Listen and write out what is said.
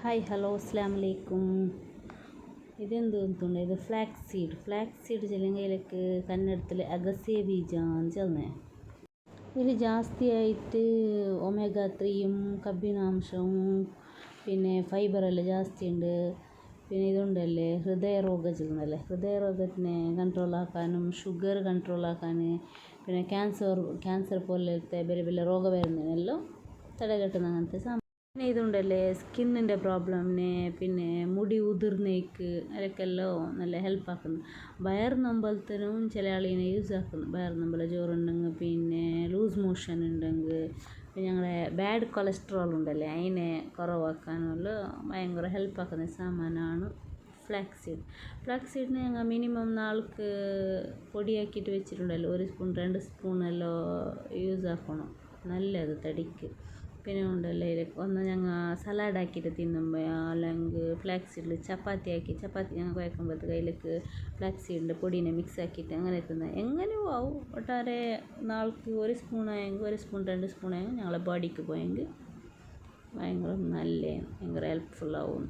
Hi hello അസ്സാം വലൈക്കും. ഇതെന്ത് തോന്നുന്നുണ്ട്, ഇത് ഫ്ലാക്സ് സീഡ് ചെല്ലുങ്കയിലേക്ക് കന്നഡത്തിൽ അഗസ്യ ബീജ എന്ന് ചെന്നേ. ഇതിൽ ജാസ്തിയായിട്ട് ഒമേഗ 3 കബ്ബിനാംശവും പിന്നെ ഫൈബറെല്ലാം ജാസ്തി ഉണ്ട്. പിന്നെ ഇതുണ്ടല്ലേ ഹൃദയരോഗം ചെല്ലുന്നല്ലേ, ഹൃദയരോഗത്തിനെ കൺട്രോളാക്കാനും ഷുഗർ കൺട്രോളാക്കാൻ പിന്നെ ക്യാൻസർ പോലത്തെ വലിയ വലിയ രോഗം വരുന്നതിനെല്ലാം തടകെട്ടുന്ന അങ്ങനത്തെ സാധനം. പിന്നെ ഇതുണ്ടല്ലേ സ്കിന്നിൻ്റെ പ്രോബ്ലമിനെ പിന്നെ മുടി ഉതിർന്നേക്ക് അതൊക്കെല്ലാം നല്ല ഹെൽപ്പാക്കുന്നു. വയറ് നൊമ്പലത്തിനും ചില ആളിനെ യൂസ് ആക്കുന്നു. വയറ് നൊമ്പൽ ചോറുണ്ടെങ്കിൽ പിന്നെ ലൂസ് മോഷൻ ഉണ്ടെങ്കിൽ പിന്നെ ഞങ്ങളെ ബാഡ് കൊളസ്ട്രോൾ ഉണ്ടല്ലേ അതിനെ കുറവാക്കാനെല്ലാം ഭയങ്കര ഹെൽപ്പാക്കുന്ന സാമാനമാണ് ഫ്ലാക്സ് സീഡിനെ ഞങ്ങൾ മിനിമം നാൾക്ക് പൊടിയാക്കിയിട്ട് വെച്ചിട്ടുണ്ടല്ലോ 1 സ്പൂൺ 2 സ്പൂണെല്ലാം യൂസ് ആക്കണം, നല്ലത് തടിക്ക്. പിന്നെ ഉണ്ടല്ലോ ഒന്ന് ഞങ്ങൾ സലാഡാക്കിയിട്ട് തിന്നുമ്പോൾ അല്ലെങ്കിൽ ഫ്ലാക്സ് സീഡിൽ ചപ്പാത്തി ഞങ്ങൾ കുഴക്കുമ്പോഴത്തേക്ക് അതിലേക്ക് ഫ്ലാക്സ് സീഡിൻ്റെ പൊടീനെ മിക്സ് ആക്കിയിട്ട് അങ്ങനെ തിന്നുക. എങ്ങനെയോ ആവും, ഒട്ടാരെ നാൾക്ക് 1 സ്പൂണായെങ്കിൽ 1 സ്പൂൺ 2 സ്പൂണായെങ്കിൽ ഞങ്ങളെ ബോഡിക്ക് പോയെങ്കിൽ ഭയങ്കര നല്ല ഭയങ്കര ഹെൽപ്ഫുള്ളാവും.